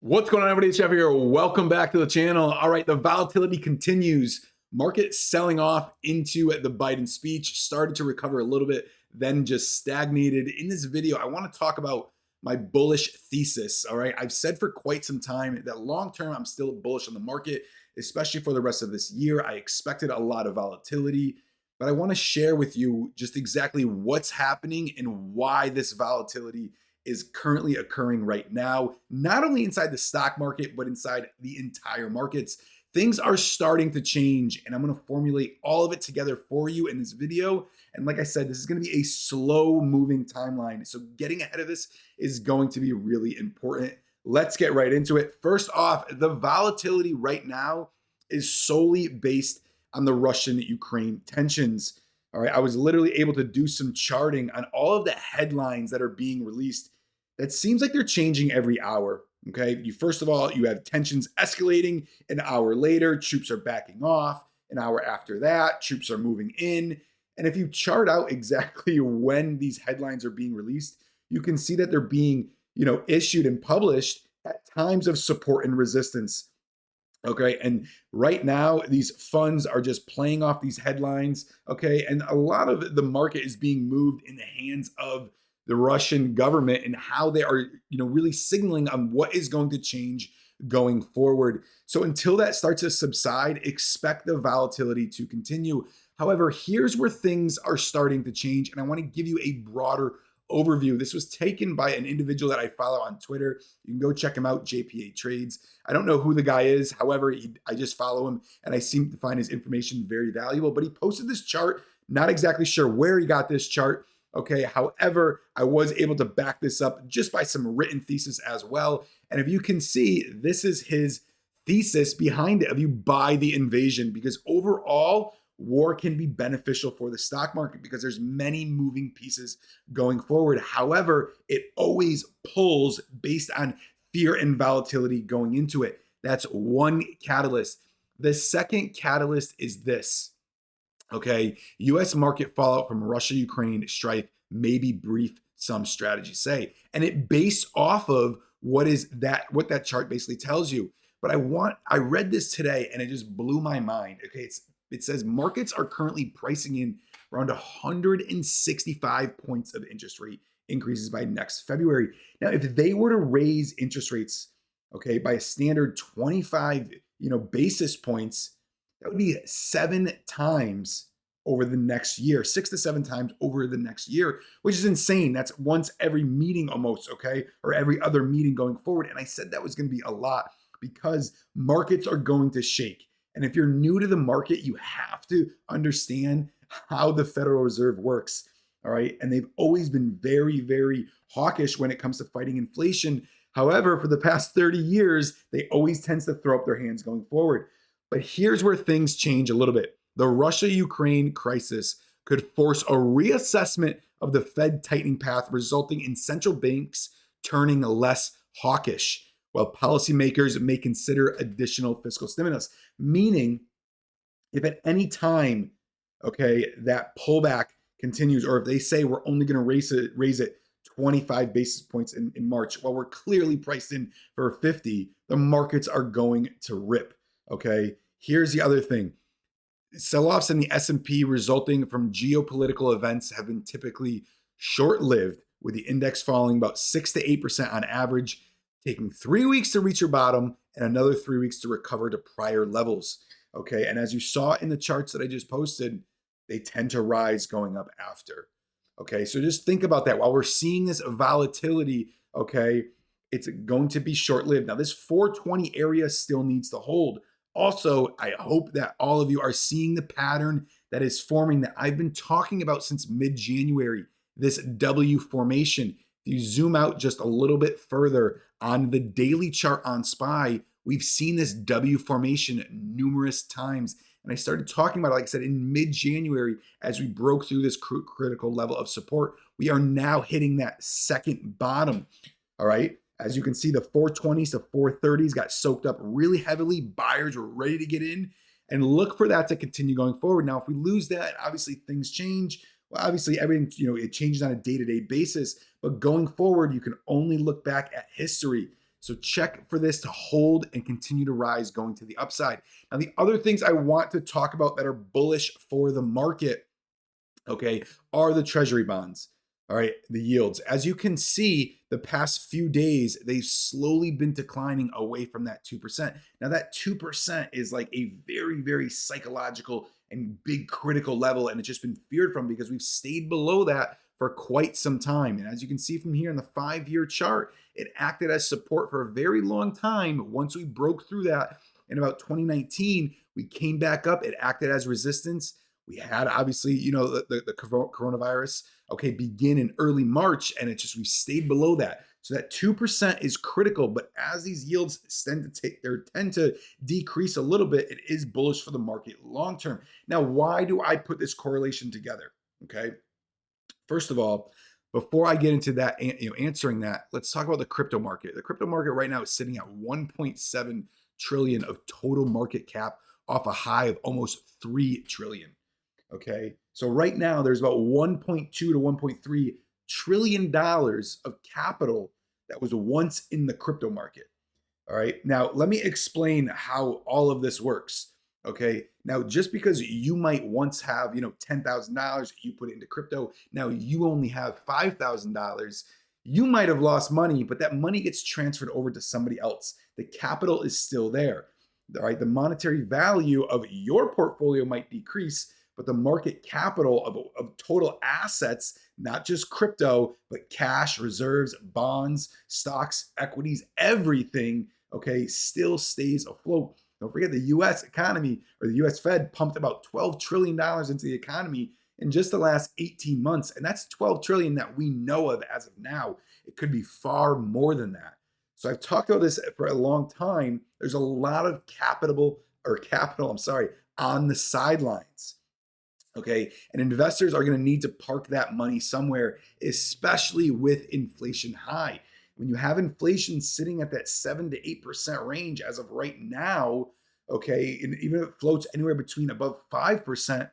What's going on, everybody? Jeff here. Welcome back to the channel. All right, the volatility continues. Market selling off into the Biden speech, started to recover a little bit, then just stagnated. In this video, I want to talk about my bullish thesis. All right, I've said for quite some time that long term, I'm still bullish on the market, especially for the rest of this year. I expected a lot of volatility, but I want to share with you just exactly what's happening and why this volatility is currently occurring right now, not only inside the stock market, but inside the entire markets. Things are starting to change, and I'm going to formulate all of it together for you in this video. And like I said, this is going to be a slow moving timeline. So getting ahead of this is going to be really important. Let's get right into it. First off, the volatility right now is solely based on the Russian-Ukraine tensions. All right, I was literally able to do some charting on all of the headlines that are being released. That seems like they're changing every hour. Okay, first of all, you have tensions escalating. An hour later, troops are backing off. An hour after that, troops are moving in. And if you chart out exactly when these headlines are being released, you can see that they're being, issued and published at times of support and resistance. Okay. And right now, these funds are just playing off these headlines. Okay. And a lot of the market is being moved in the hands of the Russian government and how they are, really signaling on what is going to change going forward. So until that starts to subside, expect the volatility to continue. However, here's where things are starting to change. And I want to give you a broader overview. This was taken by an individual that I follow on Twitter. You can go check him out, JPA Trades. I don't know who the guy is. However, I just follow him and I seem to find his information very valuable. But he posted this chart, not exactly sure where he got this chart. Okay. However, I was able to back this up just by some written thesis as well. And if you can see, this is his thesis behind it of you buy the invasion, because overall, war can be beneficial for the stock market because there's many moving pieces going forward. However, it always pulls based on fear and volatility going into it. That's one catalyst. The second catalyst is this. Okay, US market fallout from Russia-Ukraine strife may be brief, some strategies say. And it based off of what that chart basically tells you. But I read this today and it just blew my mind. Okay, it says markets are currently pricing in around 165 points of interest rate increases by next February. Now, if they were to raise interest rates, okay, by a standard 25, basis points, that would be 7 times over the next year, 6 to 7 times over the next year, which is insane. That's once every meeting almost, okay, or every other meeting going forward. And I said that was going to be a lot because markets are going to shake. And if you're new to the market, you have to understand how the Federal Reserve works. All right. And they've always been very, very hawkish when it comes to fighting inflation. However, for the past 30 years, they always tend to throw up their hands going forward. But here's where things change a little bit. The Russia-Ukraine crisis could force a reassessment of the Fed tightening path, resulting in central banks turning less hawkish, while policymakers may consider additional fiscal stimulus. Meaning, if at any time, okay, that pullback continues, or if they say we're only going to raise it 25 basis points in March, while we're clearly priced in for 50, the markets are going to rip. Okay, here's the other thing. Sell-offs in the S&P resulting from geopolitical events have been typically short-lived, with the index falling about 6 to 8% on average, taking 3 weeks to reach your bottom and another 3 weeks to recover to prior levels. Okay, and as you saw in the charts that I just posted, they tend to rise going up after. Okay, so just think about that. While we're seeing this volatility, okay, it's going to be short-lived. Now, this 420 area still needs to hold. Also, I hope that all of you are seeing the pattern that is forming that I've been talking about since mid-January, this W formation. If you zoom out just a little bit further on the daily chart on SPY, we've seen this W formation numerous times. And I started talking about it, like I said, in mid-January as we broke through this critical level of support. We are now hitting that second bottom, all right? As you can see, the 420s to 430s got soaked up really heavily. Buyers were ready to get in and look for that to continue going forward. Now, if we lose that, obviously things change. Well, obviously everything, it changes on a day-to-day basis, but going forward, you can only look back at history. So check for this to hold and continue to rise going to the upside. Now, the other things I want to talk about that are bullish for the market, okay, are the Treasury bonds. All right, the yields. As you can see, the past few days, they've slowly been declining away from that 2%. Now, that 2% is like a very, very psychological and big critical level, and it's just been feared from because we've stayed below that for quite some time. And as you can see from here in the 5-year chart, it acted as support for a very long time. Once we broke through that in about 2019, we came back up. It acted as resistance. We had obviously, the coronavirus, okay, begin in early March, and it's just we stayed below that. So that 2% is critical, but as these yields tend to decrease a little bit, it is bullish for the market long term. Now, why do I put this correlation together? Okay. First of all, before I get into that, answering that, let's talk about the crypto market. The crypto market right now is sitting at 1.7 trillion of total market cap off a high of almost 3 trillion. Okay. So right now there's about 1.2 to 1.3 trillion dollars of capital that was once in the crypto market. All right. Now, let me explain how all of this works. Okay. Now, just because you might once have, $10,000, you put it into crypto. Now you only have $5,000. You might have lost money, but that money gets transferred over to somebody else. The capital is still there. All right. The monetary value of your portfolio might decrease, but the market capital of total assets, not just crypto, but cash, reserves, bonds, stocks, equities, everything, okay, still stays afloat. Don't forget the US economy or the US Fed pumped about $12 trillion into the economy in just the last 18 months. And that's 12 trillion that we know of as of now. It could be far more than that. So I've talked about this for a long time. There's a lot of capital, on the sidelines. Okay. And investors are going to need to park that money somewhere, especially with inflation high. When you have inflation sitting at that 7 to 8% range as of right now, okay, and even if it floats anywhere between above 5%,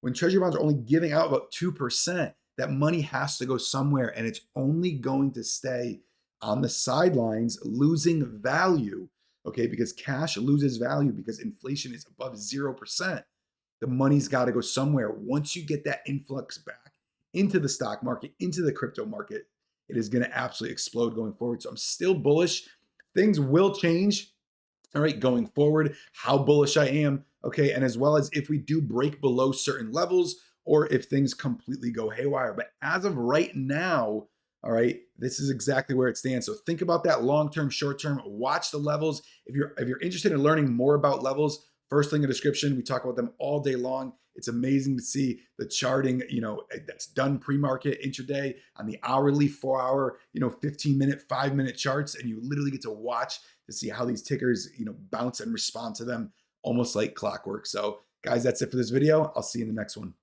when treasury bonds are only giving out about 2%, that money has to go somewhere, and it's only going to stay on the sidelines, losing value, okay, because cash loses value because inflation is above 0%. The money's got to go somewhere. Once you get that influx back into the stock market, into the crypto market, it is going to absolutely explode going forward. So I'm still bullish. Things will change, all right, going forward, how bullish I am, okay, and as well as if we do break below certain levels or if things completely go haywire. But as of right now, all right, this is exactly where it stands. So think about that long-term, short-term, watch the levels. If you're interested in learning more about levels, first link in the description, we talk about them all day long. It's amazing to see the charting, that's done pre-market, intraday, on the hourly, 4-hour, 15-minute, 5-minute charts, and you literally get to watch to see how these tickers, bounce and respond to them almost like clockwork. So guys, that's it for this video. I'll see you in the next one.